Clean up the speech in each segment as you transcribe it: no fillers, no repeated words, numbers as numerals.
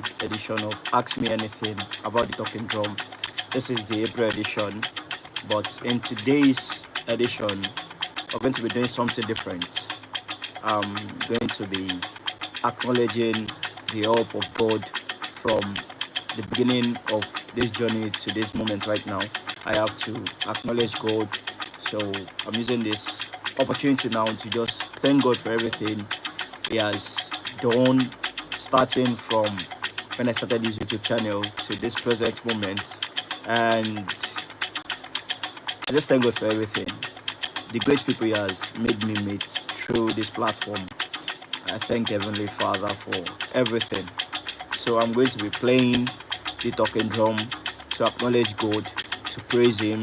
second edition of Ask Me Anything about the talking drum. This is the April edition, but in today's edition, we're going to be doing something different. I'm going to be acknowledging the help of God from the beginning of this journey to this moment right now. I have to acknowledge God, so I'm using this opportunity now to just thank God for everything He has done, starting from when I started this YouTube channel to this present moment. And I just thank God for everything. The great people He has made me meet through this platform. I thank Heavenly Father for everything. So I'm going to be playing the talking drum to acknowledge God, to praise Him,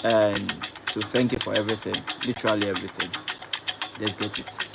and to thank Him for everything, literally everything. Let's get it.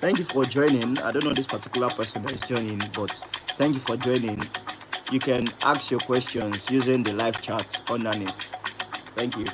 Thank you for joining. I don't know this particular person that is joining, but thank you for joining. You can ask your questions using the live chat underneath. Thank you.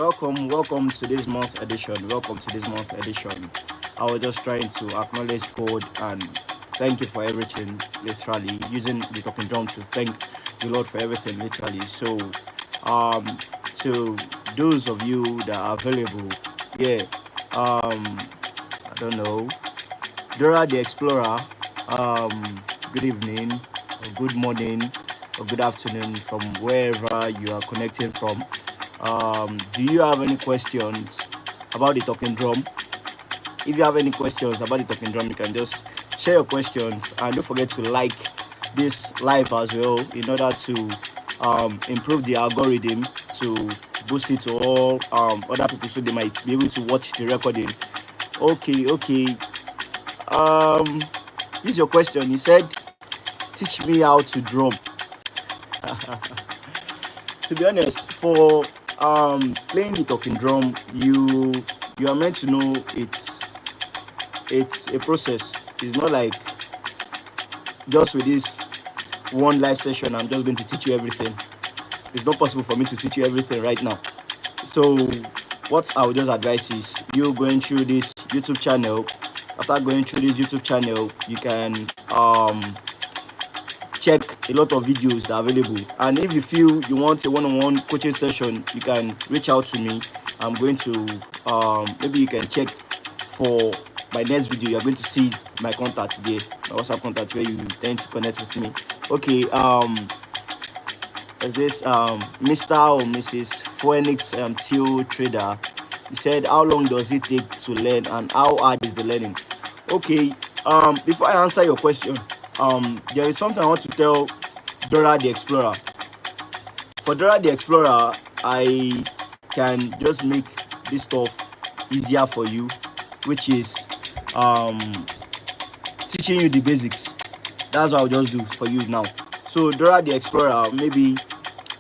welcome to this month edition. Welcome to this month edition. I was just trying to acknowledge God and thank you for everything, literally, using the talking drum to thank the Lord for everything, literally. So, to those of you that are available, yeah, I don't know, Dora the Explorer, good evening, or good morning, or good afternoon from wherever you are connecting from. Do you have any questions about the talking drum? If you have any questions about the talking drum, you can just share your questions, and don't forget to like this live as well in order to improve the algorithm, to boost it to all other people so they might be able to watch the recording. Okay. This is your question. You said, teach me how to drum. To be honest, for playing the talking drum, you are meant to know it's a process. It's not like just with this one live session I'm just going to teach you everything. It's not possible for me to teach you everything right now. So what I would just advise is you going through this YouTube channel. After going through this YouTube channel, you can check a lot of videos that are available, and if you feel you want a one-on-one coaching session, you can reach out to me. I'm going to maybe you can check for my next video. You're going to see my contact there, my WhatsApp contact, where you tend to connect with me. Okay, is this Mr. or Mrs. Phoenix Theo Trader? You said, how long does it take to learn and how hard is the learning? Okay, before I answer your question, there is something I want to tell Dora the Explorer. For Dora the Explorer, I can just make this stuff easier for you, which is teaching you the basics. That's what I'll just do for you now. So Dora the Explorer, maybe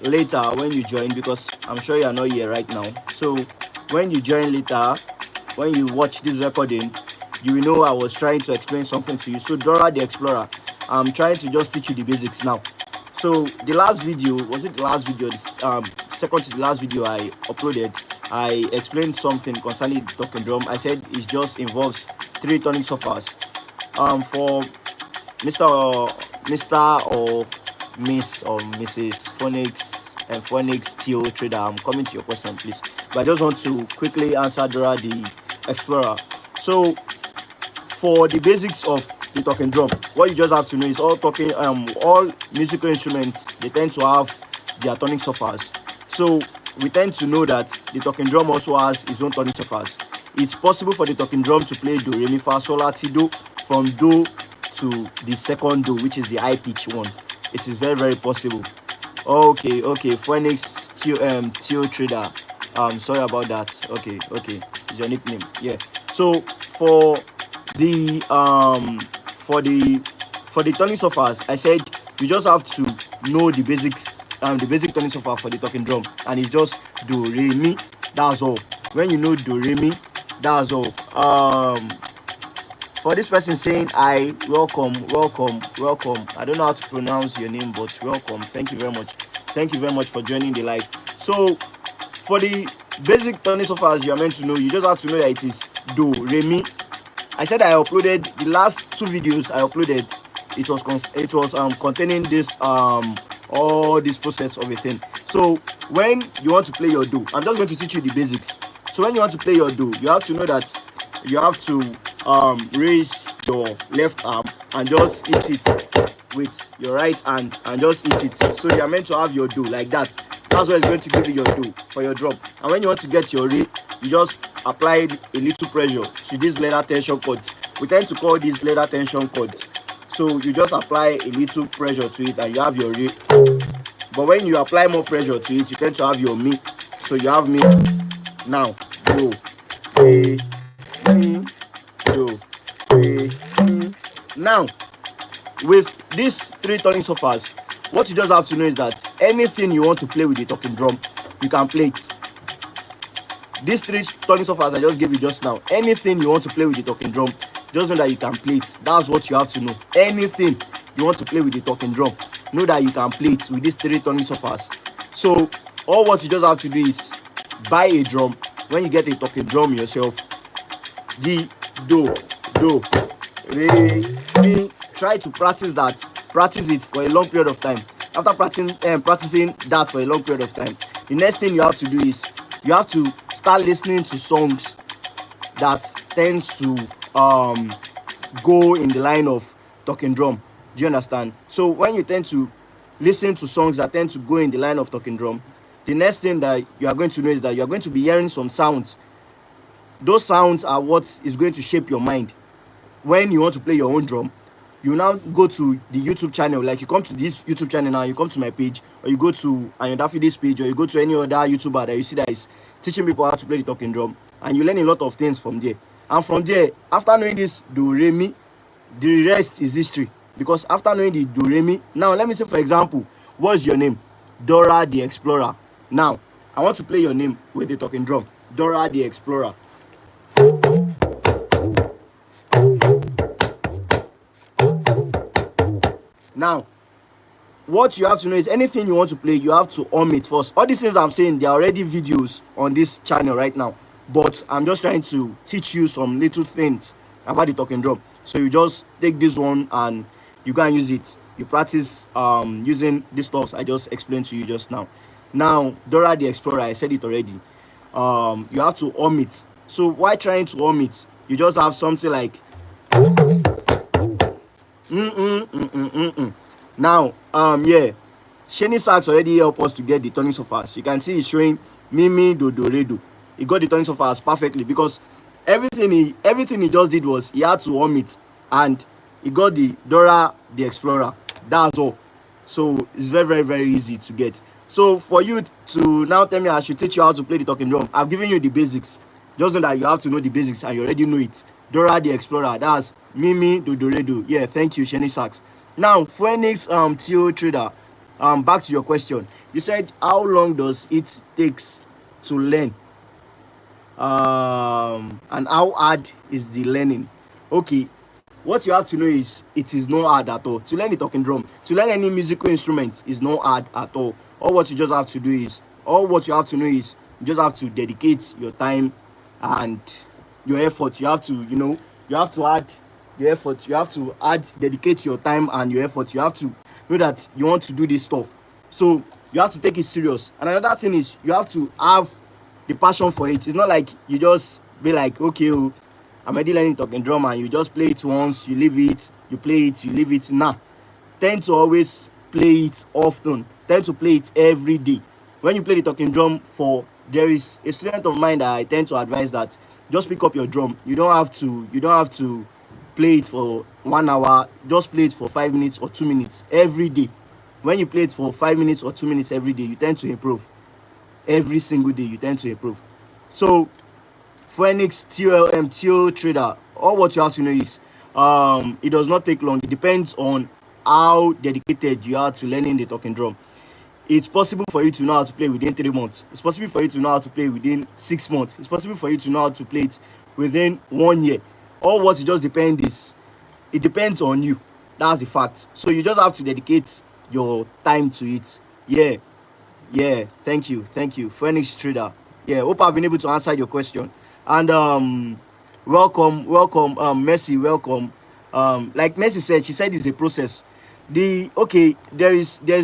later when you join, because I'm sure you are not here right now. So when you join later, when you watch this recording, you will know I was trying to explain something to you. So Dora the Explorer, I'm trying to just teach you the basics now. So the last video, was it the last video, second to the last video I uploaded, I explained something concerning the talking drum. I said it just involves 3 tonic surfers. For Mr. or Miss or Mrs. Phoenix and Phoenix Theo Trader, I'm coming to your question, please. But I just want to quickly answer Dora the Explorer. So for the basics of the talking drum, what you just have to know is all musical instruments, they tend to have their tonic surfers. So we tend to know that the talking drum also has its own tonic surfers. It's possible for the talking drum to play do, re, mi, fa, sol, la, ti, do, from do to the second do, which is the high pitch one. It is very, very possible. Okay, Phoenix Theo Trader, sorry about that. Okay, it's your nickname. Yeah. So for the tonic surfers, I said you just have to know the basics, the basic tonic surfer for the talking drum, and it's just do, re, mi. That's all. When you know do, re, mi, that's all. For this person saying hi, welcome. I don't know how to pronounce your name, but welcome. Thank you very much for joining the live. So for the basic tonic surfers you are meant to know, you just have to know that it is do, re, mi. I said I uploaded the last 2 videos I uploaded. It was containing this all this process of a thing. So when you want to play your do, I'm just going to teach you the basics. So when you want to play your do, you have to know that you have to raise your left arm and just hit it with your right hand and just hit it. So you are meant to have your do like that. That's what is going to give you your do for your drum. And when you want to get your re, you just apply a little pressure to this leather tension cord. We tend to call these leather tension cords. So you just apply a little pressure to it and you have your re. But when you apply more pressure to it, you tend to have your mi. So you have mi. Now do, re, mi, do, re, mi. Now with these 3 tonic surfers, what you just have to know is that anything you want to play with the talking drum, you can play it. These 3 tonic surfers I just gave you just now, anything you want to play with the talking drum, just know that you can play it. That's what you have to know. Anything you want to play with the talking drum, know that you can play it with these 3 tonic surfers. So all what you just have to do is buy a drum. When you get a talking drum yourself, the do re mi, try to practice it for a long period of time. After practicing that for a long period of time, the next thing you have to do is you have to start listening to songs that tends to go in the line of talking drum. Do you understand? So when you tend to listen to songs that tend to go in the line of talking drum, the next thing that you are going to know is that you are going to be hearing some sounds. Those sounds are what is going to shape your mind. When you want to play your own drum, you now go to the YouTube channel. Like, you come to this YouTube channel now, you come to my page, or you go to Ayandafide's page, or you go to any other YouTuber that you see that is teaching people how to play the talking drum, and you learn a lot of things from there. And from there, after knowing this do re mi, the rest is history. Because after knowing the do re mi, now let me say, for example, what's your name? Dora the Explorer. Now I want to play your name with the talking drum. Dora the Explorer. Now, what you have to know is, anything you want to play, you have to hum it first. All these things I'm saying, there are already videos on this channel right now, but I'm just trying to teach you some little things about the talking drum. So you just take this one and you go and use it. You practice using these stuff I just explained to you just now. Now, Dora the Explorer, I said it already. You have to hum it. So while trying to hum it, you just have something like now, yeah, Shani Sax already helped us to get the turning so fast. You can see he's showing Mimi do do re do. He got the turning so fast perfectly, because everything he just did was he had to hum it, and he got the Dora the Explorer. That's all. So it's very, very, very easy to get. So for you to now tell me I should teach you how to play the talking drum, I've given you the basics. Just know that you have to know the basics, and you already know it. Dora the Explorer, that's Mimi do do re do. Yeah, thank you, Shani Sax. Now, Phoenix Theo Trader, back to your question. You said, how long does it takes to learn? And how hard is the learning? Okay, what you have to know is, it is not hard at all to learn the talking drum. To learn any musical instrument is not hard at all. All what you just have to do is, all what you have to know is, you just have to dedicate your time and your effort. You have to, you have to add your effort. You have to dedicate your time and your effort. You have to know that you want to do this stuff. So you have to take it serious. And another thing is, you have to have the passion for it. It's not like you just be like, okay, oh, I'm already learning talking drum, and you just play it once, you leave it, you play it, you leave it. Nah. Tend to always play it often. Tend to play it every day. When you play the talking drum, there is a student of mine that I tend to advise that just pick up your drum. You don't have to play it for 1 hour. Just play it for 5 minutes or 2 minutes every day. When you play it for 5 minutes or 2 minutes every day, you tend to improve. Every single day you tend to improve. So Phoenix Theo Trader, all what you have to know is, it does not take long. It depends on how dedicated you are to learning the talking drum. It's possible for you to know how to play within 3 months. It's possible for you to know how to play within 6 months. It's possible for you to know how to play it within 1 year. All what it just depends is, it depends on you. That's the fact. So you just have to dedicate your time to it. Yeah, thank you, Phoenix Trader. Yeah, hope I've been able to answer your question. And welcome, Mercy, welcome. Like Mercy said, she said it's a process. There's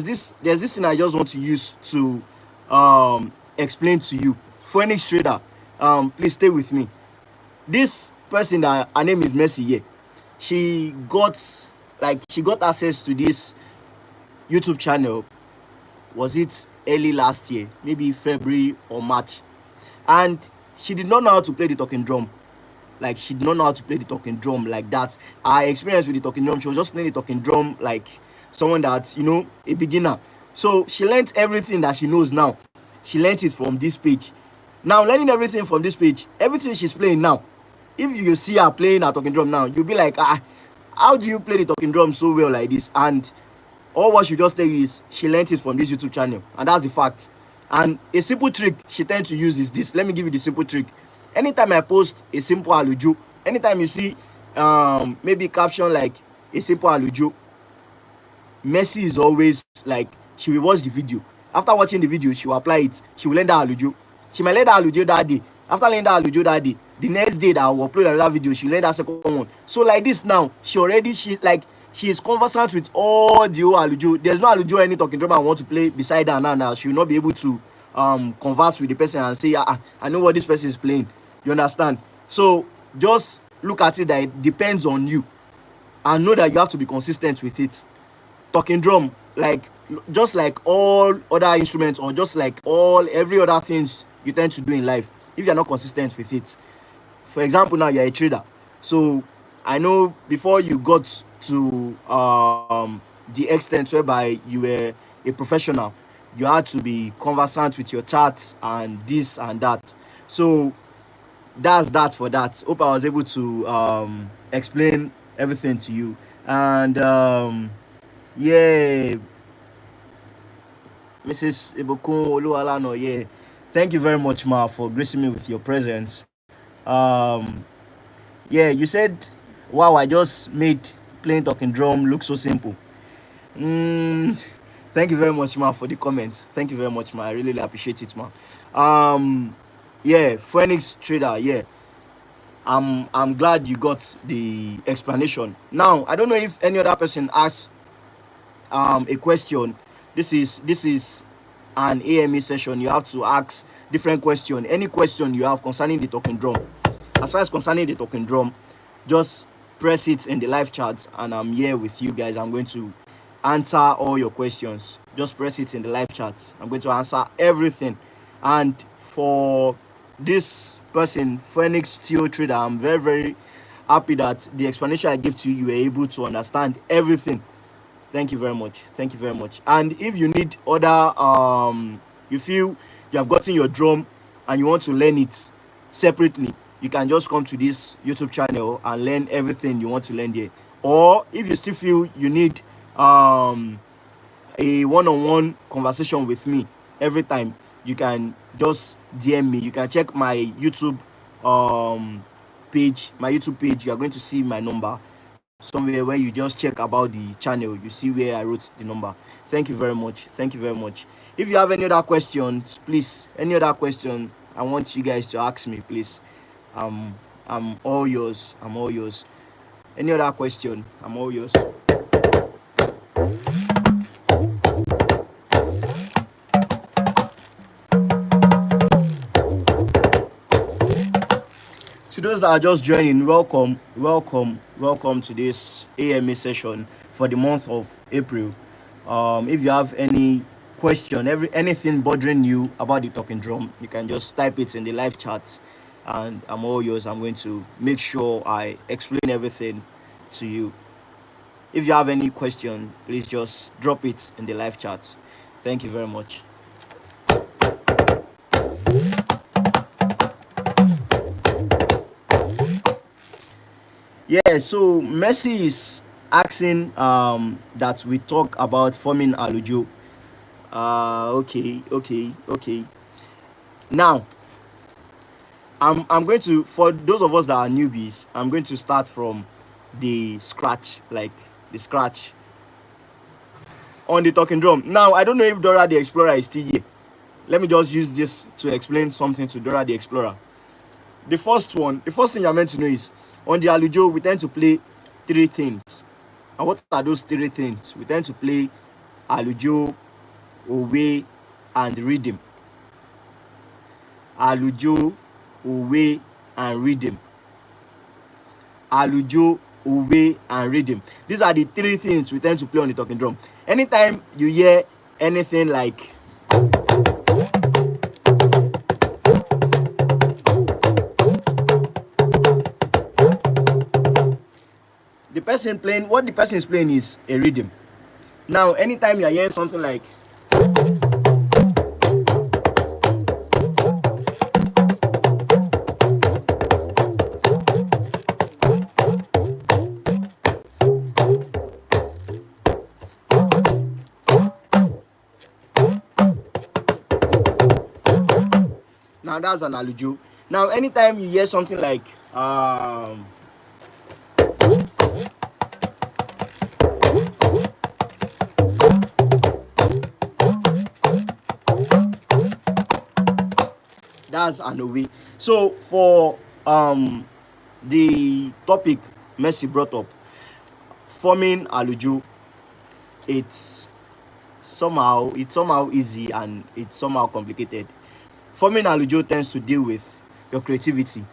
this thing I just want to use to explain to you. Phoenix Trader, please stay with me. This person, that her name is Mercy, yeah, she got access to this YouTube channel. Was it early last year, maybe February or March? And she did not know how to play the talking drum. Like, she did not know how to play the talking drum like that. Her experience with the talking drum, she was just playing the talking drum like someone that's, a beginner. So she learned everything that she knows now. She learned it from this page. Now, learning everything from this page, everything she's playing now, if you see her playing her talking drum now, you'll be like, how do you play the talking drum so well like this? And all what she just tell you is, she learned it from this YouTube channel, and that's the fact. And a simple trick she tends to use is this. Let me give you the simple trick. Anytime I post a simple alujo, anytime you see maybe caption like a simple alujo, Mercy is always like, she will watch the video. After watching the video, she will apply it. She will learn that alujo. She might let that alujo that day. After learning that alujo that day, the next day that I will upload another video, she learn that second one. So like this now, she is conversant with all the whole alujo. There's no alujo any talking drum I want to play beside her now. She will not be able to converse with the person and say, I know what this person is playing. You understand? So just look at it that it depends on you, and know that you have to be consistent with it. Talking drum, like just like all other instruments, or just like every other things you tend to do in life, if you're not consistent with it. For example, now you're a trader. So I know before you got to the extent whereby you were a professional, you had to be conversant with your charts and this and that. So that's that for that. Hope I was able to explain everything to you. And yeah, Mrs. Ibukun Oluwalano, yeah, thank you very much, ma, for gracing me with your presence. Yeah, you said, wow, I just made playing talking drum look so simple. Thank you very much, ma, for the comments. Thank you very much, ma. I really appreciate it, ma. Yeah, Phoenix Trader, yeah. I'm glad you got the explanation. Now, I don't know if any other person asks a question. This is an AMA session. You have to ask different question. Any question you have concerning the talking drum. As far as concerning the talking drum, just press it in the live chat, and I'm here with you guys. I'm going to answer all your questions. Just press it in the live chat. I'm going to answer everything. And for this person, Phoenix Theo Trader, I'm very, very happy that the explanation I give to you, you were able to understand everything. Thank you very much. Thank you very much. And if you need other you feel you have gotten your drum and you want to learn it separately, you can just come to this YouTube channel and learn everything you want to learn there. Or if you still feel you need a one-on-one conversation with me every time, you can just DM me. You can check my YouTube page. You are going to see my number somewhere where you just check about the channel. You see where I wrote the number. Thank you very much. Thank you very much. If you have any other questions, please, any other question I want you guys to ask me, please. I'm all yours. I'm all yours. Any other question? I'm all yours. To those that are just joining, welcome to this AMA session for the month of April. If you have any question, anything bothering you about the talking drum, you can just type it in the live chat, and I'm all yours. I'm going to make sure I explain everything to you. If you have any question, please just drop it in the live chat. Thank you very much. Yeah, so Messi is asking that we talk about forming alujo. Okay. Now, I'm going to, for those of us that are newbies, I'm going to start from the scratch, like the scratch on the talking drum. Now, I don't know if Dora the Explorer is still here. Let me just use this to explain something to Dora the Explorer. The first thing you're meant to know is, on the alujo, we tend to play three things. And what are those three things? We tend to play alujo, owe, and rhythm. Alujo, owe, and rhythm. Alujo, owe, and rhythm. These are the three things we tend to play on the talking drum. Anytime you hear anything like what the person is playing is a rhythm. Now, anytime you are hearing something like now, that's an alujo. Now, anytime you hear something like That's an away. So for the topic Messi brought up, forming alujo, it's somehow easy and it's somehow complicated. Forming alujo tends to deal with your creativity.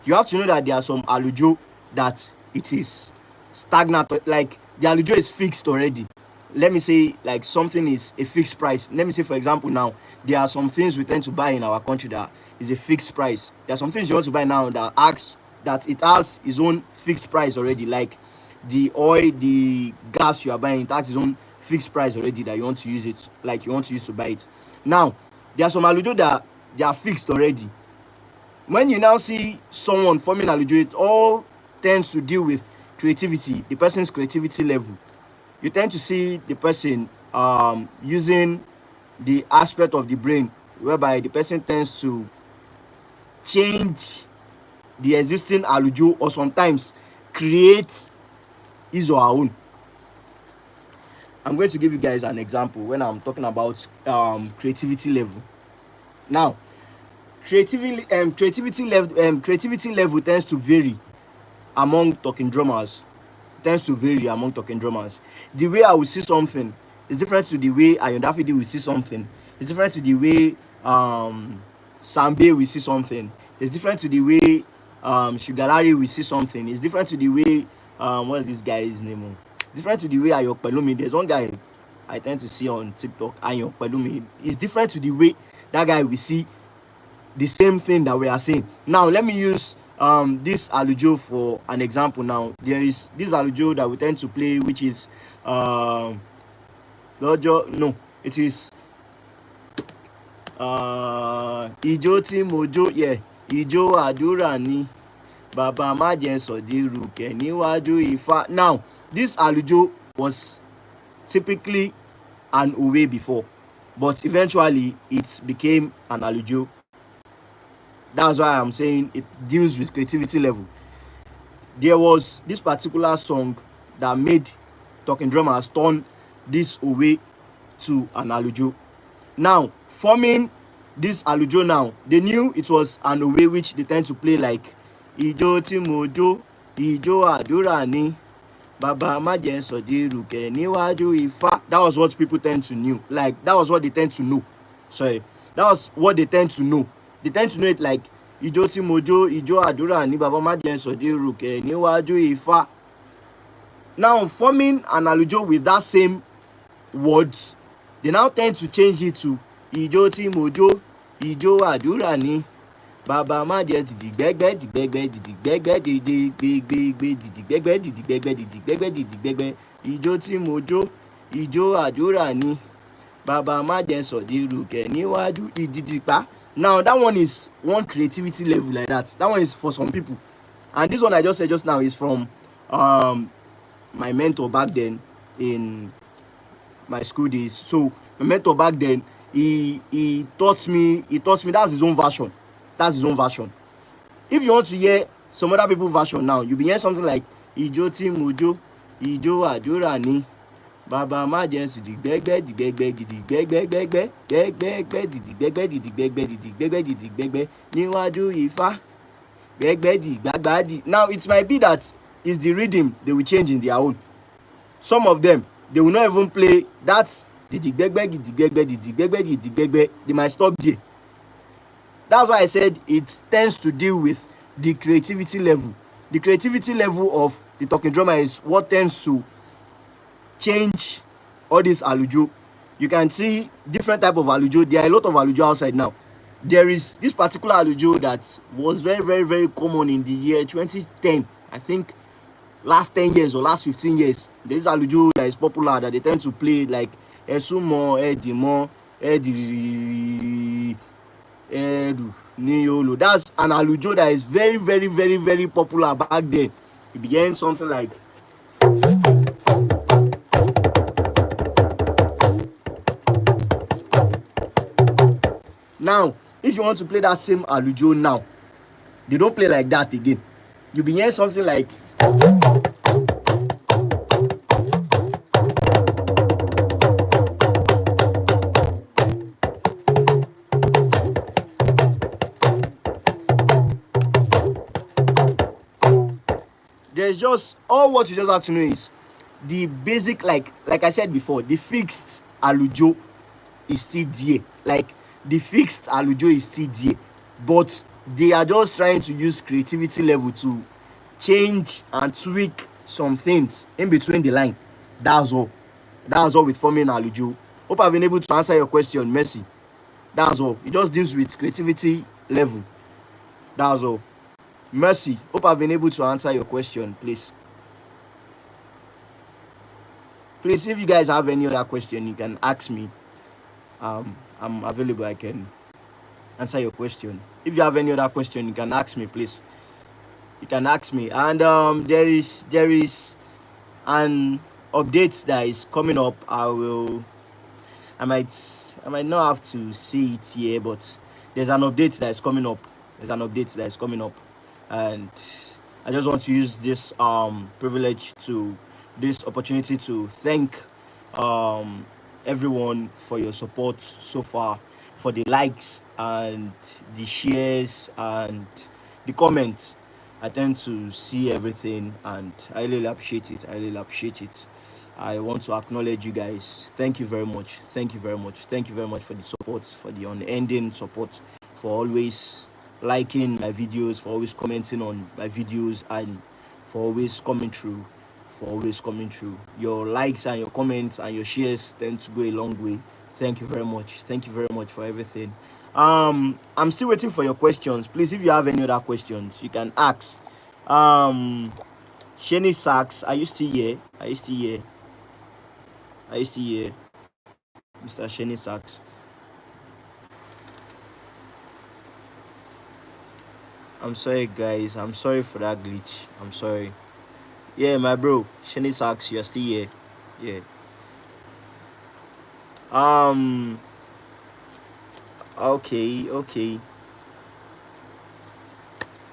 You have to know that there are some alujo that it is stagnant, like the alujo is fixed already. Let me say like something is a fixed price. Let me say for example now, there are some things we tend to buy in our country that is a fixed price. There are some things you want to buy now that acts that it has its own fixed price already, like the oil, the gas you are buying, it has its own fixed price already that you want to use it, like you want to use to buy it. Now there are some alujo that they are fixed already. When you now see someone forming alujo, it all tends to deal with creativity, the person's creativity level. You tend to see the person using the aspect of the brain whereby the person tends to change the existing alujo or sometimes create his or her own. I'm going to give you guys an example when I'm talking about creativity level. Now, creativity level tends to vary among talking drummers. The way I will see something is different to the way Ayon Dafidi will see something. It's different to the way Sambe will see something. It's different to the way Sugarari will see something. It's different to the way what's this guy's name? Different to the way Ayo Pelumi. There's one guy I tend to see on TikTok, Ayo Pelumi. It's different to the way that guy will see the same thing that we are saying. Now let me use this alujo for an example. Now there is this alujo that we tend to play, which is it is Ijo tí mojo, yeah, Ijo àdúrà ni Baba má jẹ́ sọ̀dírùkẹ́ níwájú Ifá. Now this alujo was typically an uwe before, but eventually it became an alujo. That's why I'm saying it deals with creativity level. There was this particular song that made talking drummers turn this away to an alujo. Now, forming this alujo now, they knew it was an away which they tend to play like Ijo tí mojo, Ijo àdúrà ni Baba má jẹ́ sọ̀dírùkẹ́ níwájú Ifá. That was what people tend to know. Like that was what they tend to know. Sorry. That was what they tend to know. They tend to know it like Ijo tí mojo, Ijo àdúrà ni Baba má jẹ́ sọ̀dírùkẹ́ níwájú Ifá. Now forming an alujo with that same words, they now tend to change it to Ijo tí mojo, Ijo àdúrà ni Baba má jẹ́ dìdìgbẹ́gbẹ́ dìgbẹ́gbẹ́ dìdìgbẹ́gbẹ́ dìdìgbẹ́gbẹ́ dìdìgbẹ́gbẹ́ dìdìgbẹ́gbẹ́ dìdìgbẹ́gbẹ́ dìdìgbẹ́gbẹ́ Ijo tí mojo, Ijo àdúrà ni Baba má jẹ́ sọ̀dírùkẹ́ níwájú ìdìdìpá. Now that one is one creativity level like that. That one is for some people. And this one I just said just now is from my mentor back then in my school days. So my mentor back then, he taught me that's his own version. That's his own version. If you want to hear some other people's version now, you'll be hearing something like Ijo tí mojo, Ijo àdúrà ni Baba má jẹ́ sọ̀dírùkẹ́ dìgbẹ́gbẹ́ dìdìgbẹ́gbẹ́ gbẹ́gbẹ́gbẹ́ dìdìgbẹ́gbẹ́ dìdìgbẹ́gbẹ́ dìdìgbẹ́gbẹ́ dìdìgbẹ́gbẹ́ níwájú Ifá gbẹ́gbẹ́ dìgbàgbàdì. Now it might be that it's the rhythm they will change in their own. Some of them, they will not even play that dìdìgbẹ́gbẹ́ dìdìgbẹ́gbẹ́ dìdìgbẹ́gbẹ́ dìdìgbẹ́gbẹ́. They might stop there. That's why I said it tends to deal with the creativity level. The creativity level of the talking drummer is what tends to change all this alujo. You can see different type of alujo. There are a lot of alujo outside now. There is this particular alujo that was very, very, very common in the year 2010. I think last 10 years or last 15 years. There is alujo that is popular that they tend to play like Esumo, Edimo, Edi, Edu, Niolo. That's an alujo that is very, very, very, very popular back then. It began something like now. If you want to play that same alujo now, they don't play like that again. You'll be hearing something like there's just all what you just have to know is the basic, like I said before, the fixed alujo is still there. Like the fixed alujo is still there, but they are just trying to use creativity level to change and tweak some things in between the line. That's all. That's all with forming alujo. Hope I've been able to answer your question, Mercy. That's all. It just deals with creativity level. That's all. Mercy, hope I've been able to answer your question, please. Please, if you guys have any other question, you can ask me. I'm available. I can answer your question. If you have any other question, you can ask me, please. You can ask me. And there is an update that is coming up. I might not have to see it here, but there's an update that is coming up. And I just want to use this privilege to this opportunity to thank everyone for your support so far, for the likes and the shares and the comments. I tend to see everything and I really appreciate it. I want to acknowledge you guys. Thank you very much for the support, for the unending support, for always liking my videos, for always commenting on my videos, and for always coming through. Your likes and your comments and your shares tend to go a long way. Thank you very much for everything. I'm still waiting for your questions. Please, if you have any other questions, you can ask. Shani Sachs, are you still here? Mr. Shani Sachs? I'm sorry, guys. I'm sorry for that glitch. I'm sorry. Yeah, my bro, Shani Sachs, you're still here. Yeah. Okay.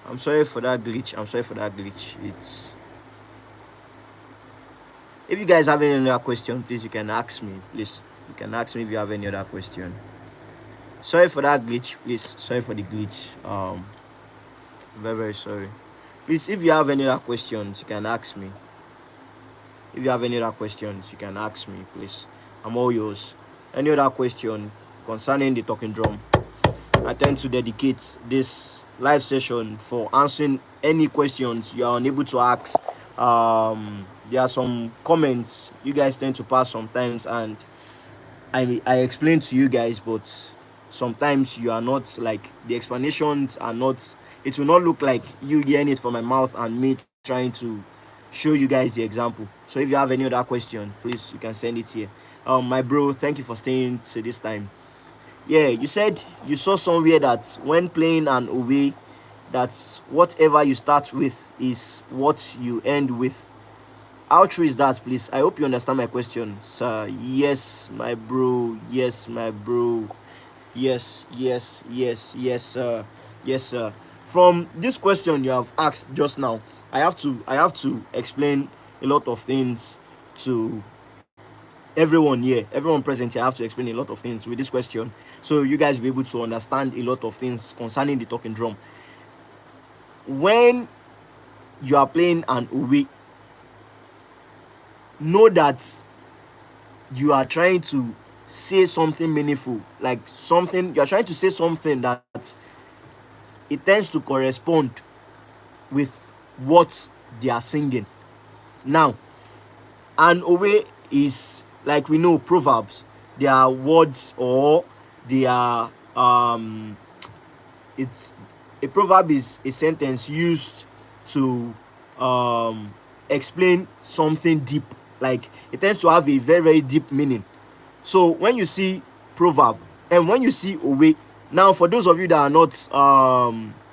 I'm sorry for that glitch. It's. If you guys have any other question, please, you can ask me. Please, you can ask me if you have any other question. Sorry for that glitch, please. Sorry for the glitch. Very, very sorry. Please, if you have any other questions, you can ask me. Please. I'm all yours. Any other question concerning the talking drum? I tend to dedicate this live session for answering any questions you are unable to ask. There are some comments you guys tend to pass sometimes, and I explain to you guys, but sometimes you are not, like, the explanations are not, it will not look like you hearing it from my mouth and me trying to show you guys the example. So if you have any other question, please, you can send it here. My bro, thank you for staying to this time. Yeah, you said you saw somewhere that when playing an away, that's whatever you start with is what you end with. How true is that, please? I hope you understand my question, sir. Yes, my bro. Yes, sir. Yes, sir. From this question you have asked just now, I have to explain a lot of things to everyone here, everyone present here. I have to explain a lot of things with this question, so you guys will be able to understand a lot of things concerning the talking drum. When you are playing an away, know that you are trying to say something meaningful, like something you are trying to say something that it tends to correspond with what they are singing. Now, an away is, like we know, proverbs. They are words, or they are it's a proverb is a sentence used to explain something deep. Like, it tends to have a very, very deep meaning. So when you see proverb and when you see owe, now for those of you that are not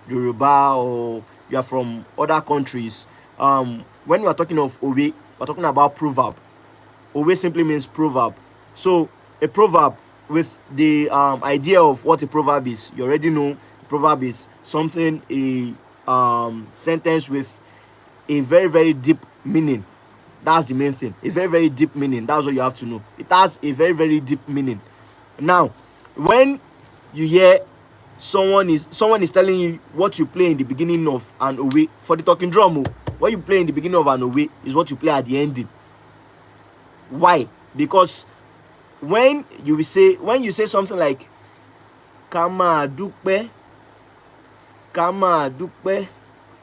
Yoruba, or you are from other countries, when we are talking of owe, we're talking about proverb. Owe simply means proverb. So a proverb, with the idea of what a proverb is, you already know. Proverb is something, a sentence with a very, very deep meaning. That's the main thing. A very, very deep meaning. That's what you have to know. It has a very, very deep meaning. Now, when you hear someone is telling you what you play in the beginning of an away for the talking drum, What you play in the beginning of an owe is what you play at the ending. Why? Because when you say something like Kama dupe,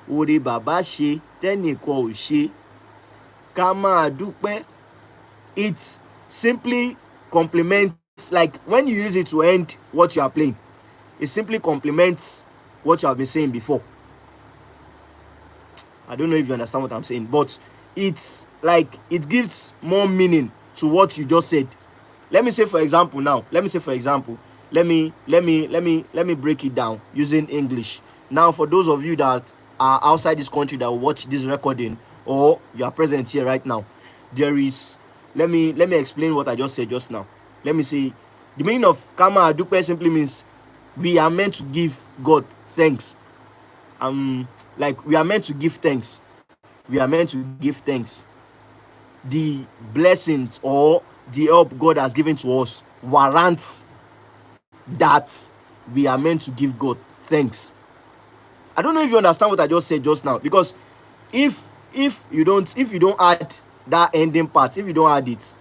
ore baba she, teniko ò ṣe, Kama dupe, it simply complements, like when you use it to end what you are playing, it simply complements what you have been saying before. I don't know if you understand what I'm saying, but it's like it gives more meaning to what you just said. Let me say for example let me break it down using English. Now, for those of you that are outside this country that will watch this recording, or you are present here right now, there is, let me explain what I just said just now. Let me say the meaning of Kama Adupe simply means we are meant to give God thanks. Like we are meant to give thanks. We are meant to give thanks. The blessings or the help God has given to us warrants that we are meant to give God thanks. I don't know if you understand what I just said just now, because if you don't add that ending part, if you don't add it,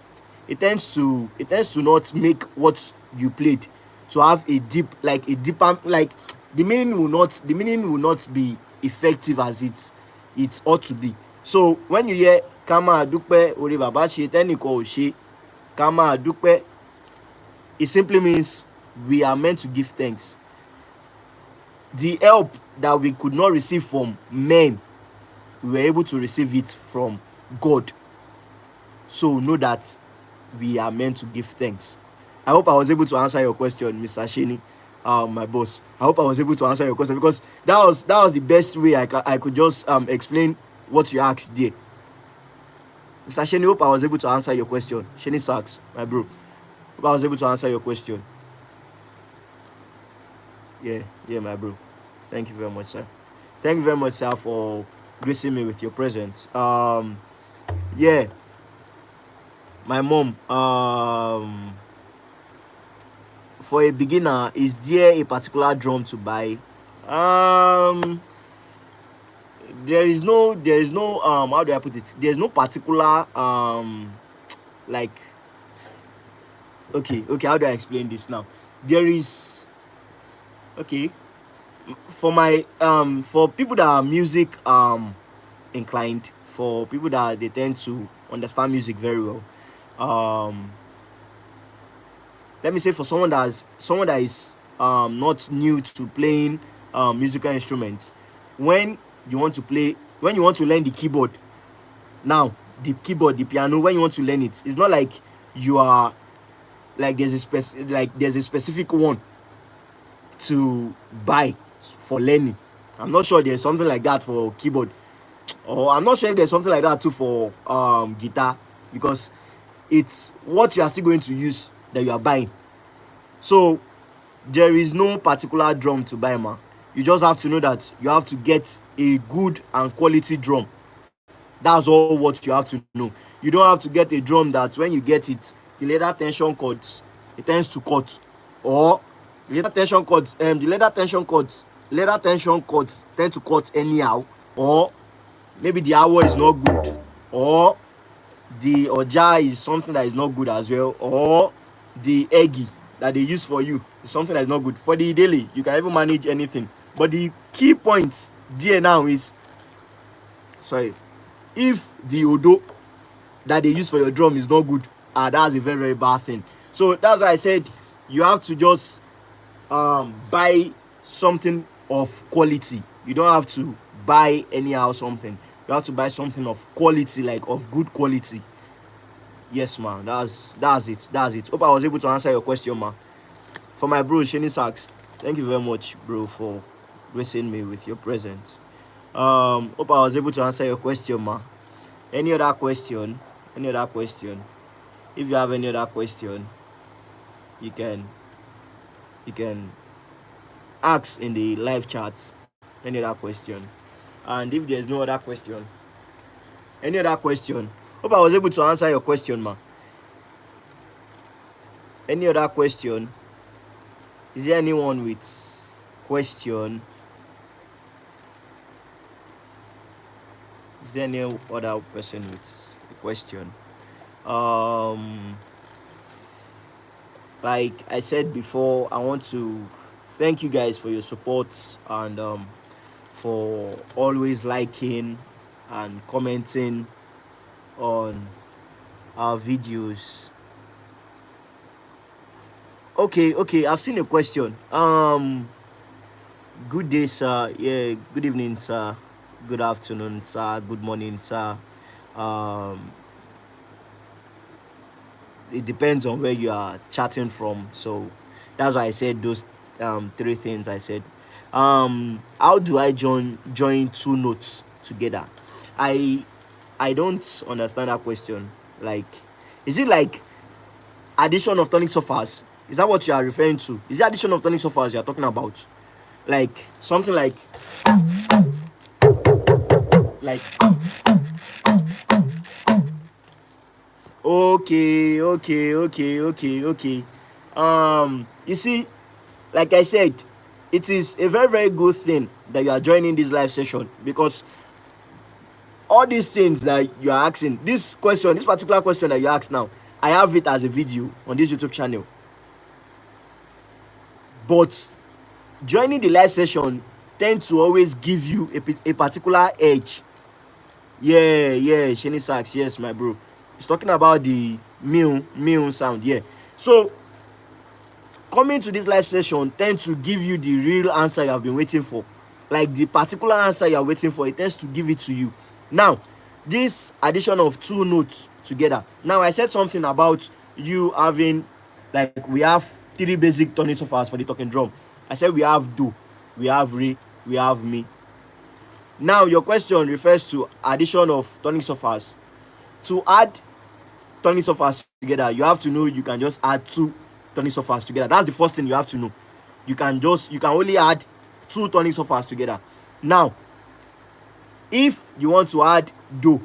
it tends to not make what you played to have a deeper, like the meaning will not be effective as it ought to be. So when you hear Kama Adupe, ore baba she, teniko ò ṣe, Kama Adupe, it simply means we are meant to give thanks. The help that we could not receive from men, we were able to receive it from God. So know that we are meant to give thanks. I hope I was able to answer your question, Mr. Sheni, my boss. I hope I was able to answer your question, because that was the best way I could just explain what you asked there. Mr. Sheni, hope I was able to answer your question. Sheni Sachs, my bro. Hope I was able to answer your question. Yeah, my bro. Thank you very much, sir. Thank you very much, sir, for gracing me with your presence. Yeah, my mom. For a beginner, is there a particular drum to buy? There is no how do I put it? There's no particular like, okay, how do I explain this now? There is, okay, for my for people that are music inclined, for people that they tend to understand music very well, let me say for someone that is not new to playing musical instruments, when you want to learn the keyboard, now the keyboard, the piano, when you want to learn it, it's not like you are like there's a specific one to buy for learning. I'm not sure there's something like that for keyboard, or I'm not sure if there's something like that too for guitar, because it's what you are still going to use that you are buying. So there is no particular drum to buy, man. You just have to know that you have to get a good and quality drum. That's all what you have to know. You don't have to get a drum that when you get it, the leather tension cords, it tends to cut, or the leather tension cords tend to cut anyhow, or maybe the hour is not good, or the oja is something that is not good as well, or the eggy that they use for you is something that is not good. For the daily, you can even manage anything. But the key points there now is, if the odo that they use for your drum is not good, that's a very, very bad thing. So that's why I said you have to just buy something of quality. You don't have to buy anyhow something. You have to buy something of quality, like of good quality. Yes, man. That's it. Hope I was able to answer your question, man. For my bro Sheni Sachs, thank you very much, bro, for gracing me with your presence. Hope I was able to answer your question, man. Any other question? If you have any other question, you can ask in the live chat. Any other question? And if there's no other question, hope I was able to answer your question, man. Any other question? Is there anyone with question? Is Is there any other person with a question? Um, like I said before, I want to thank you guys for your support and for always liking and commenting on our videos. Okay, I've seen a question. Good day, sir. Yeah, good evening, sir. Good afternoon, sir. Good morning, sir. Um, it depends on where you are chatting from. So that's why I said those three things I said. How do I join two notes together? I I don't understand that question. Like, is it like addition of tonic surface? Is that what you are referring to? Is it addition of tonic surface you are talking about? Like something like okay. You see, like I said, it is a very, very good thing that you are joining this live session, because all these things that you are asking, this particular question that you ask now, I have it as a video on this YouTube channel. But joining the live session tend to always give you a particular edge. Yeah, Shani Sachs, yes, my bro. He's talking about the mew sound. Yeah. So coming to this live session tend to give you the real answer you have been waiting for. Like the particular answer you are waiting for, it tends to give it to you. Now, this addition of two notes together. Now, I said something about you having, like, we have three basic tonic surfaces for the talking drum. I said we have do, we have re, we have mi. Now, your question refers to addition of tonic surfaces. To add tonic surfaces together, you have to know you can just add two tonic surfaces together. That's the first thing you have to know. You can only add two tonic surfaces together. Now, if you want to add do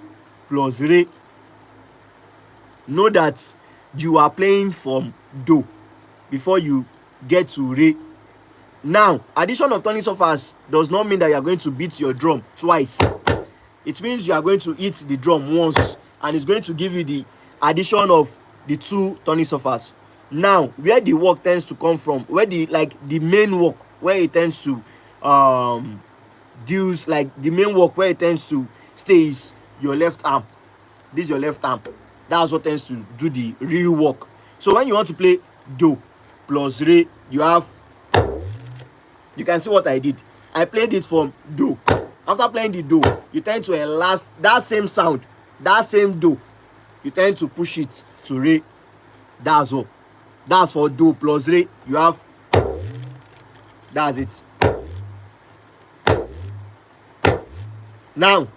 plus re, know that you are playing from do before you get to re. Now, addition of tonic surface does not mean that you are going to beat your drum twice. It means you are going to hit the drum once, and it's going to give you the addition of the two tonic surfaces. Now, where the work tends to come from, where the main work, where it tends to deals, like the main work where it tends to stay is your left arm. This is your left arm. That's what tends to do the real work. So when you want to play do plus re, you can see what I did. I played it from do. After playing the do, you tend to enlast that same sound, that same do. You tend to push it to re. That's all. That's for do plus re. You have. That's it. Now,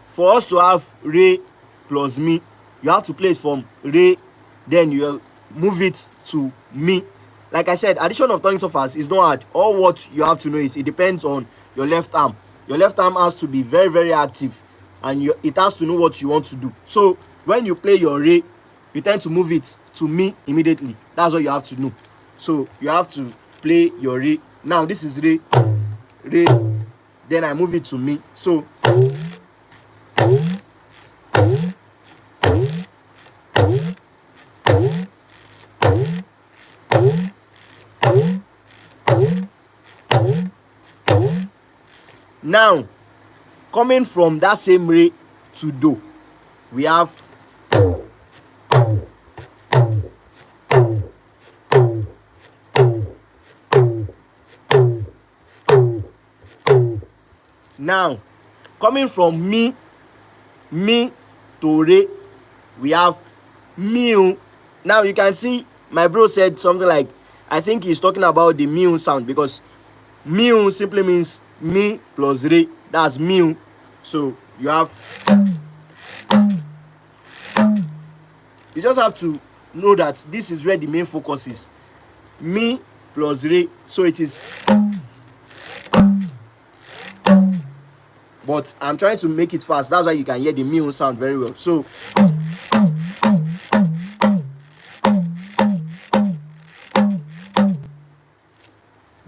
for us to have re plus mi, you have to play it from re, then you move it to mi. Like I said, addition of tonic surface is not hard. All what you have to know is it depends on your left arm. Your left arm has to be very, very active, and it has to know what you want to do. So when you play your re, you tend to move it to mi immediately. That's what you have to know. So you have to play your re. Now this is re, then I move it to mi. So now, coming from that same re to do, we have now coming from mi to re, we have mew. Now you can see my bro said something like, I think he's talking about the mew sound, because mew simply means mi plus re. That's mew. So you just have to know that this is where the main focus is. Mi plus re. So it is. But I'm trying to make it fast. That's why you can hear the mew sound very well. So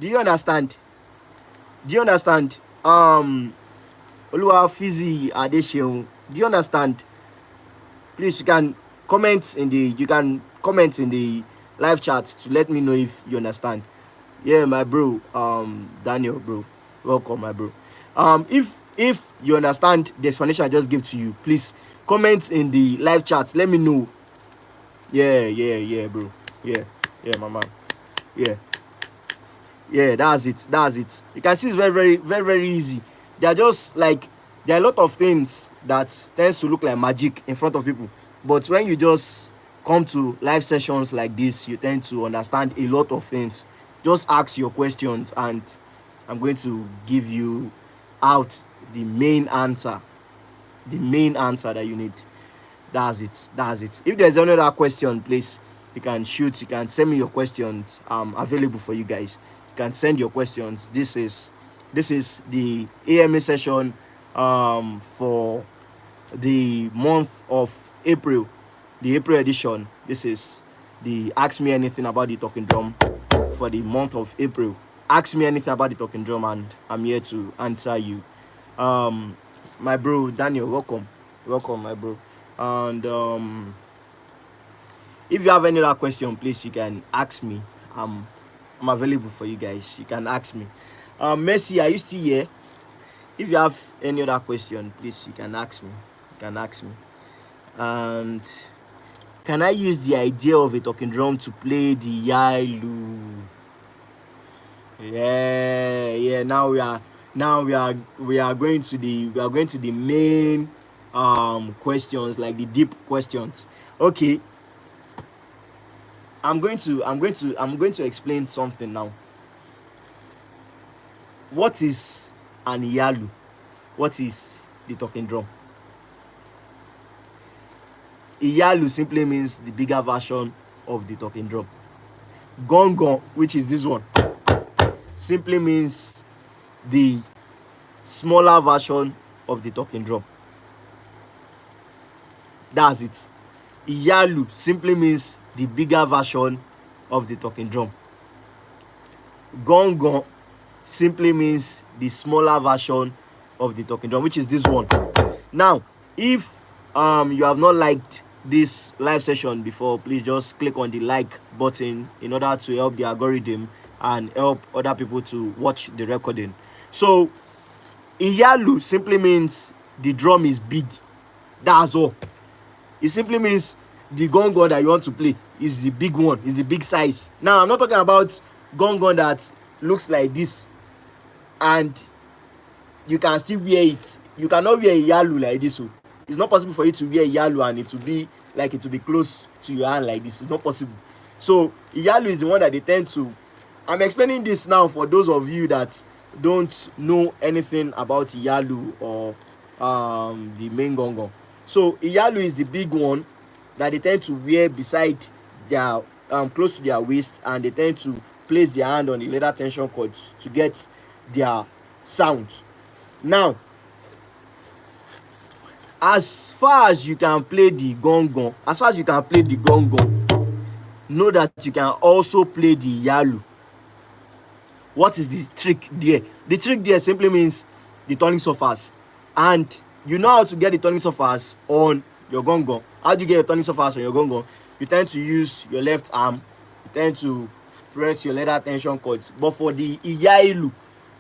do you understand? Oluwa Fizi Adesheun. Do you understand? Please, you can comment in the live chat to let me know if you understand. Yeah, my bro, Daniel, bro, welcome, my bro. If you understand the explanation I just gave to you, please comment in the live chat. Let me know. Yeah, bro. Yeah, my man. Yeah, that's it. You can see it's very easy. They are just like, there are a lot of things that tends to look like magic in front of people, but when you just come to live sessions like this, you tend to understand a lot of things. Just ask your questions and I'm going to give you out the main answer that you need. That's it. If there's another question, please, you can send me your questions. I'm available for you guys. You can send your questions. This is the AMA session for the month of April, the April edition. This is the Ask Me Anything About the Talking Drum for the month of April. Ask me anything about the Talking Drum and I'm here to answer you. My bro Daniel, welcome, my bro. And if you have any other question, please, you can ask me. I'm available for you guys. You can ask me. Mercy, are you still here? If you have any other question, please, you can ask me. And can I use the idea of a talking drum to play the Yalu? Yeah. Now we are going to the main questions, like the deep questions. Okay. I'm going to explain something now. What is an Iyalu? What is the talking drum? Iyalu simply means the bigger version of the talking drum. Gongon, which is this one, simply means the smaller version of the talking drum. That's it. Iyalu simply means the bigger version of the talking drum. Gongon simply means the smaller version of the talking drum, which is this one. Now, if you have not liked this live session before, please just click on the like button in order to help the algorithm and help other people to watch the recording. So Iyalu simply means the drum is big. That's all. It simply means the gongon that you want to play is the big one, is the big size. Now, I'm not talking about gongon that looks like this and you can still wear it. You cannot wear a Iyalu like this. So it's not possible for you to wear a Iyalu and it will be close to your hand like this. It's not possible. So Iyalu is the one that they tend to. I'm explaining this now for those of you that don't know anything about Iyalu or the main gongon. So Iyalu is the big one that they tend to wear beside their close to their waist, and they tend to place their hand on the leather tension cords to get their sound. Now, as far as you can play the gongon, know that you can also play the Iyalu. What is the trick there? The trick there simply means the turning surface, and you know how to get the turning surface on your gongon. How do you get your turning surface on your gongon? You tend to use your left arm. You tend to press your leather tension cords. But for the Iyalu,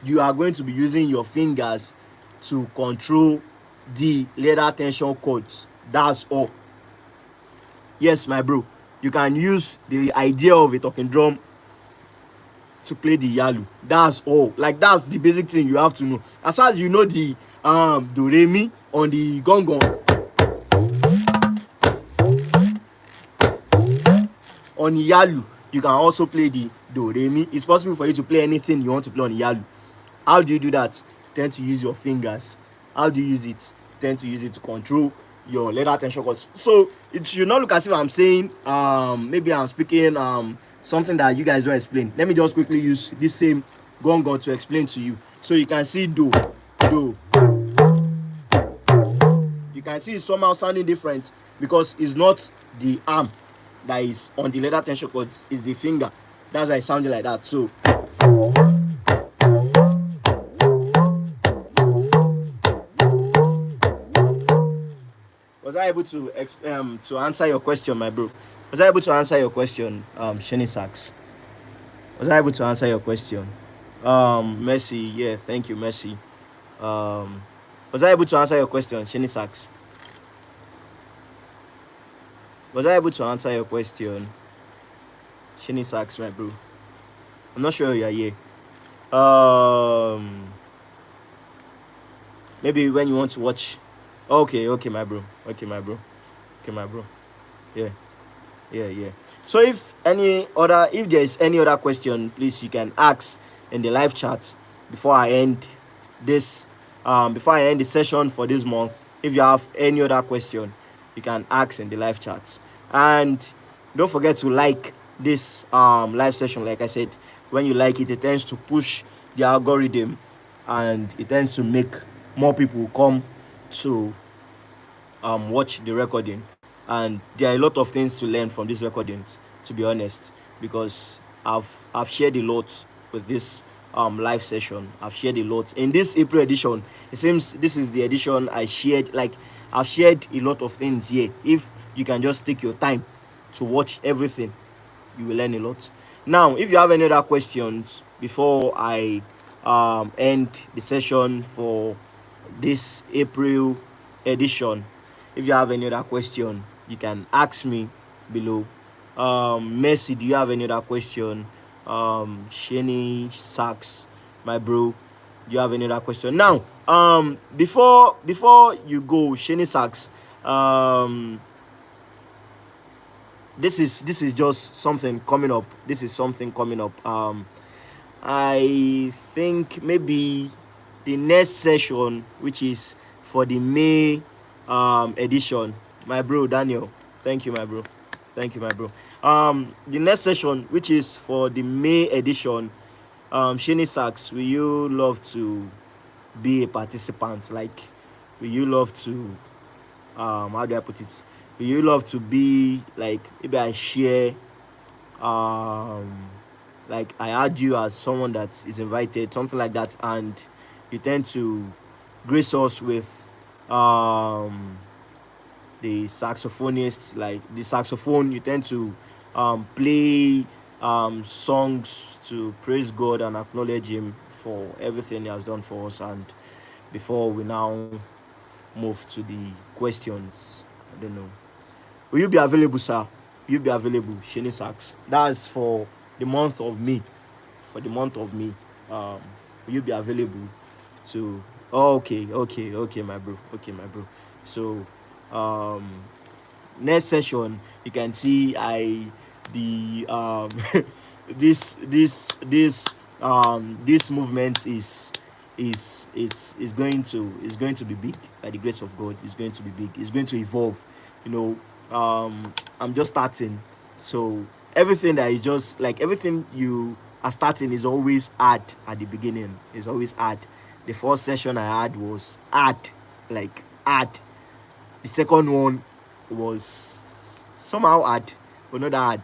you are going to be using your fingers to control the leather tension cords. That's all. Yes, my bro, you can use the idea of a talking drum to play the Iyalu. That's all. Like, that's the basic thing you have to know. As far as you know the do re mi on the gongon, on Iyalu you can also play the do re mi. It's possible for you to play anything you want to play on Iyalu. How do you do that? Tend to use your fingers. How do you use it? Tend to use it to control your leather tension cords. So it should not look as if I'm saying maybe I'm speaking something that you guys don't explain. Let me just quickly use this same gongon to explain to you. So you can see do. You can see it's somehow sounding different because it's not the arm that is on the leather tension cords, it's the finger. That's why it sounded like that. So able to answer your question, my bro? Was I able to answer your question, Shani Sachs? Was I able to answer your question? Messi, yeah, thank you, Messi. Um, was I able to answer your question, Shani Sachs? Was I able to answer your question, Shani Sachs, my bro? I'm not sure you're here. Maybe when you want to watch. Okay, okay, my bro. Okay, my bro. Okay, my bro. Yeah, yeah. So if there is any other question, please you can ask in the live chat before I end this. Before I end the session for this month. If you have any other question, you can ask in the live chat. And don't forget to like this live session. Like I said, when you like it, it tends to push the algorithm, and it tends to make more people come to watch the recording. And there are a lot of things to learn from these recordings, to be honest, because I've shared a lot with this live session. I've shared a lot in this April edition. It seems this is the edition I shared. Like, I've shared a lot of things here. If you can just take your time to watch everything, you will learn a lot. Now, if you have any other questions before I end the session for this April edition, if you have any other question, you can ask me below. Messi, do you have any other question? Shani Sachs, my bro, do you have any other question? Now, before you go, Shani Sachs, this is just something coming up. This is something coming up. I think maybe the next session, which is for the May edition, my bro Daniel. Thank you, my bro. Thank you, my bro. The next session, which is for the May edition, Shani Sachs, will you love to be a participant? Like, will you love to how do I put it? Will you love to be like, maybe I share like I add you as someone that is invited, something like that, and you tend to grace us with the saxophonist, like the saxophone. You tend to play songs to praise God and acknowledge Him for everything He has done for us. And before we now move to the questions, I don't know. Will you be available, sir? Will you be available, Shani Sachs? That's for the month of May. For the month of May, will you be available to? Oh, okay, my bro. Okay, my bro. So, next session, you can see this movement is going to be big by the grace of God. It's going to be big. It's going to evolve. I'm just starting, so everything that is just like everything you are starting is always hard at the beginning. It's always hard. The first session I had was hard, like hard. The second one was somehow hard, but not that hard.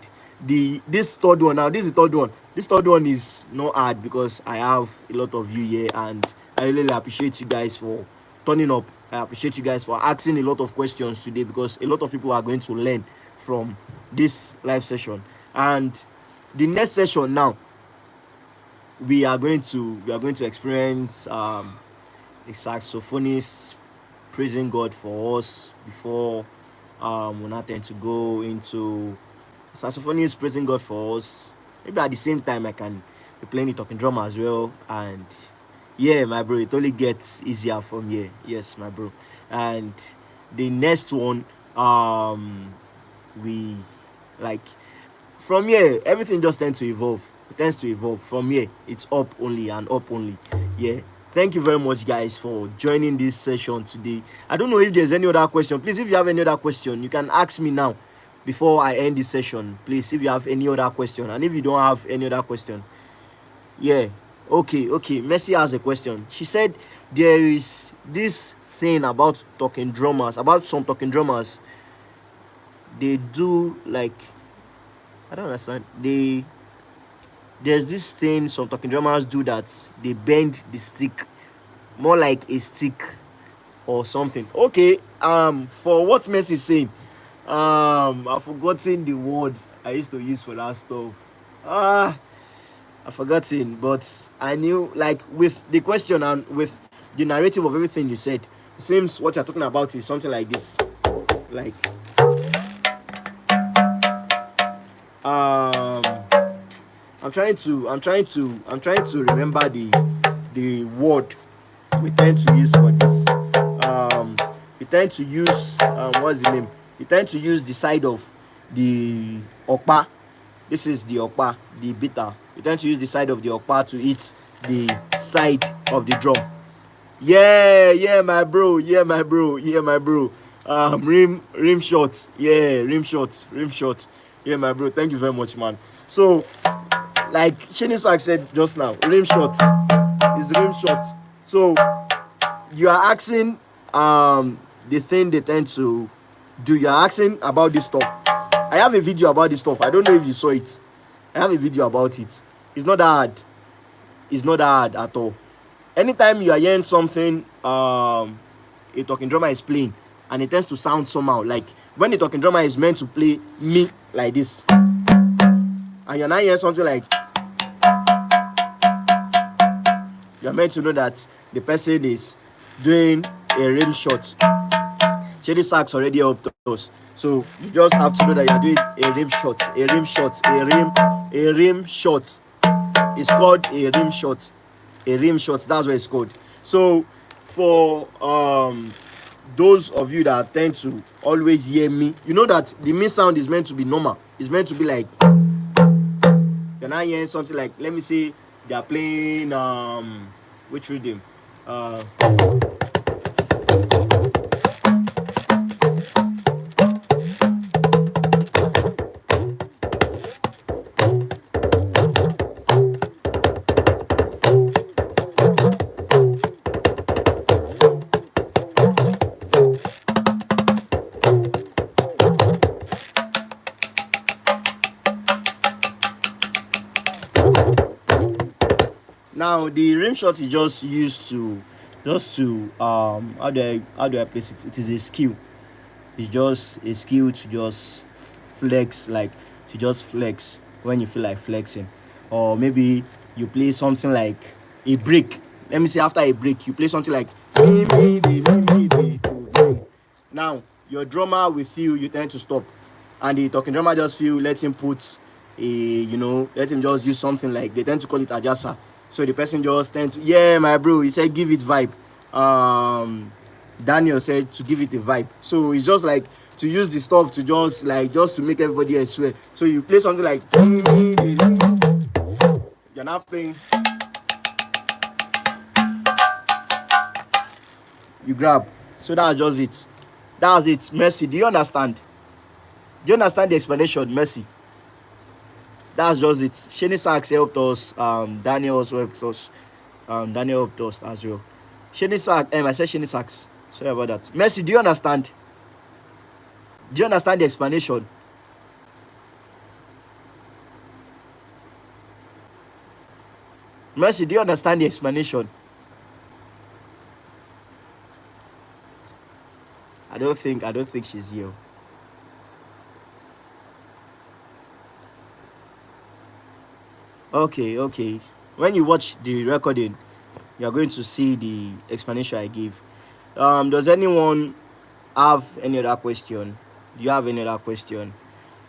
This third one now, this is the third one. This third one is not hard because I have a lot of you here, and I really appreciate you guys for turning up. I appreciate you guys for asking a lot of questions today, because a lot of people are going to learn from this live session. And the next session now, we are going to experience a saxophonist praising God for us before we now tend to go into saxophonist praising God for us. Maybe at the same time I can be playing the talking drum as well. And yeah, my bro, it only gets easier from here. Yes, my bro. And the next one, we like from here, everything just tends to evolve. It tends to evolve from here. It's up only and up only. Yeah. Thank you very much, guys, for joining this session today. I don't know if there's any other question. Please, if you have any other question, you can ask me now before I end this session. Please, if you have any other question, and if you don't have any other question, yeah, okay. Messi has a question. She said there is this thing about talking drummers, about some talking drummers. They do like, I don't understand. There's this thing some talking drummers do that they bend the stick more like a stick. or something. Okay, for what Messi is saying, I've forgotten the word I used to use for that stuff. I've forgotten, but I knew, like, with the question and with the narrative of everything you said, it seems what you're talking about is something like this. Like, um I'm trying to remember the word we tend to use for this. We tend to use, what's the name? We tend to use the side of the okpa. This is the okpa, the bitter. We tend to use the side of the okpa to eat the side of the drum. Yeah, my bro. Yeah, my bro. Rim shot. Yeah, rim shot. Yeah, my bro. Thank you very much, man. So, like Shenisak said just now, rim shot is rim shot. So you are asking the thing they tend to do. You are asking about this stuff. I have a video about this stuff. I don't know if you saw it. I have a video about it. It's not that hard. It's not that hard at all. Anytime you are hearing something, a talking drummer is playing, and it tends to sound somehow, like when the talking drummer is meant to play me like this, and you're not hearing something like, you're meant to know that the person is doing a rim shot. Shady Sax already helped us, so you just have to know that you're doing a rim shot. A rim shot. It's called a rim shot. A rim shot, that's what it's called. So for those of you that tend to always hear me, you know that the me sound is meant to be normal. It's meant to be like, you're not hearing something like, let me say they are playing which rhythm, now the rim shot is just used to how do I place it? It is a skill. It's just a skill to just flex, like to just flex when you feel like flexing. Or maybe you play something like a break. Let me say after a break, you play something like me, me, me, me, me, me, me. Now your drummer with you tend to stop, and the talking drummer just feel, let him put let him just use something like, they tend to call it ajasa. So the person just tends to, yeah, my bro, he said give it vibe. Daniel said to give it a vibe. So it's just like to use the stuff to just to make everybody else swear. So you play something like, you're not playing, you grab. So that's just it. That's it. Mercy, do you understand? Do you understand the explanation, Mercy? That's just it. Shani Sachs helped us. Daniel also helped us. Daniel helped us as well. Shani Sachs. I said Shani Sachs. Sorry about that. Mercy, do you understand? Do you understand the explanation? Mercy, do you understand the explanation? I don't think she's here. Okay. When you watch the recording, you're going to see the explanation I give. Does anyone have any other question? Do you have any other question?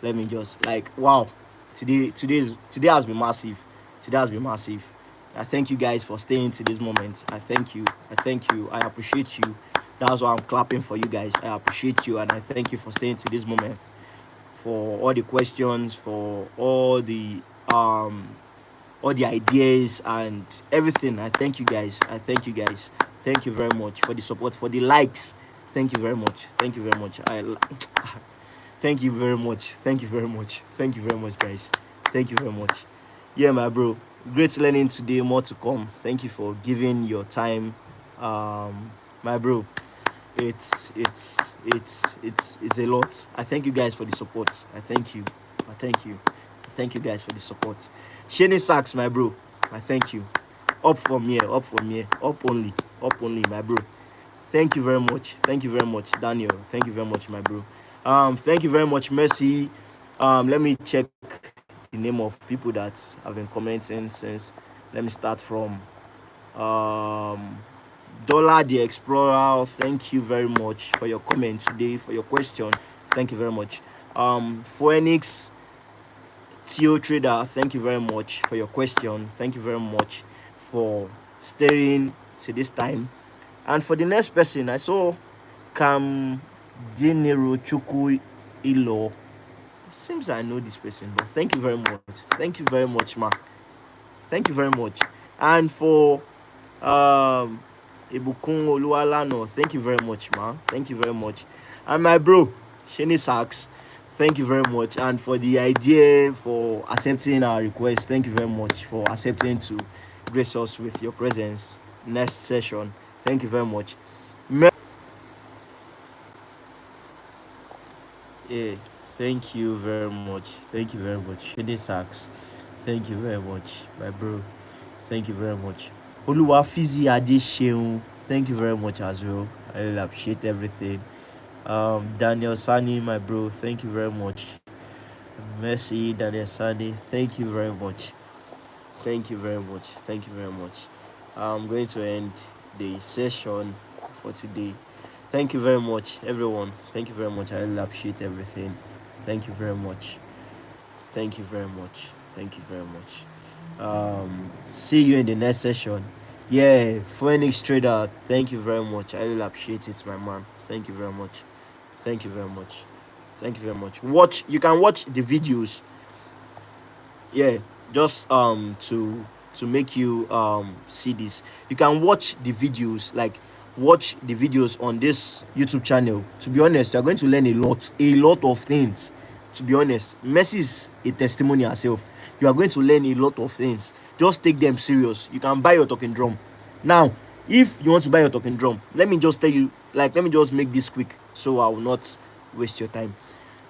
Let me just, like, wow, today has been massive. Today has been massive. I thank you guys for staying to this moment. I thank you. I appreciate you. That's why I'm clapping for you guys. I appreciate you, and I thank you for staying to this moment, for all the questions, for all the ideas and everything. I thank you guys. Thank you very much for the support, for the likes. Thank you very much. Thank you very much. Thank you very much. Thank you very much. Thank you very much, guys. Thank you very much. Yeah, my bro. Great learning today. More to come. Thank you for giving your time, my bro. It's a lot. I thank you guys for the support. I thank you. Thank you guys for the support. Shani Sachs, my bro. I thank you. Up from here. Up only, my bro. Thank you very much. Thank you very much, Daniel. Thank you very much, my bro. Thank you very much, Mercy. Let me check the name of people that have been commenting since. Let me start from Dollar the Explorer. Thank you very much for your comment today, for your question. Thank you very much. Phoenix Theo Trader, thank you very much for your question. Thank you very much for staying to this time. And for the next person, I saw Kam Dinero Chuku Ilo. Seems I know this person, but thank you very much. Thank you very much, ma. Thank you very much. And for Ibukun Oluwalano, thank you very much, ma. Thank you very much. And my bro, Shani Sachs, thank you very much. And for the idea, for accepting our request, thank you very much for accepting to grace us with your presence next session. Thank you very much. Yeah, thank you very much. Thank you very much. Shady Sachs, thank you very much, my bro. Thank you very much. Oluwafizi Adesheun, thank you very much as well. I really appreciate everything. Daniel Sani, my bro, thank you very much. Messi, Daniel Sani, thank you very much. Thank you very much. Thank you very much. I'm going to end the session for today. Thank you very much, everyone. Thank you very much. I really appreciate everything. Thank you very much. Thank you very much. Thank you very much. See you in the next session. Yeah, Phoenix Trader, thank you very much. I really appreciate it, my man. Thank you very much. Thank you very much. Thank you very much. You can watch the videos. Yeah, just to make you see this. You can watch the videos, like watch the videos on this YouTube channel. To be honest, you're going to learn a lot of things. To be honest, Messi is a testimony herself. You are going to learn a lot of things. Just take them serious. You can buy your talking drum. Now, if you want to buy your talking drum, let me just tell you, like, let me just make this quick so I will not waste your time.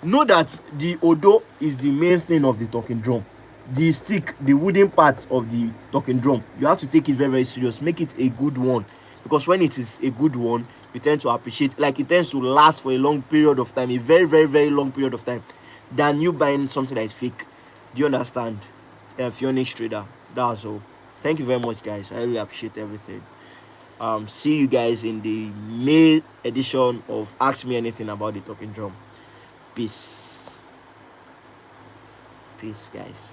Know that the odo is the main thing of the talking drum. The stick, the wooden part of the talking drum, you have to take it very, very serious. Make it a good one, because when it is a good one, you tend to appreciate, like, it tends to last for a long period of time, a very, very, very long period of time, than you buying something that is fake. Do you understand? Phoenix Trader, that's all. Thank you very much, guys. I really appreciate everything. See you guys in the May edition of Ask Me Anything About the Talking Drum. Peace. Peace, guys.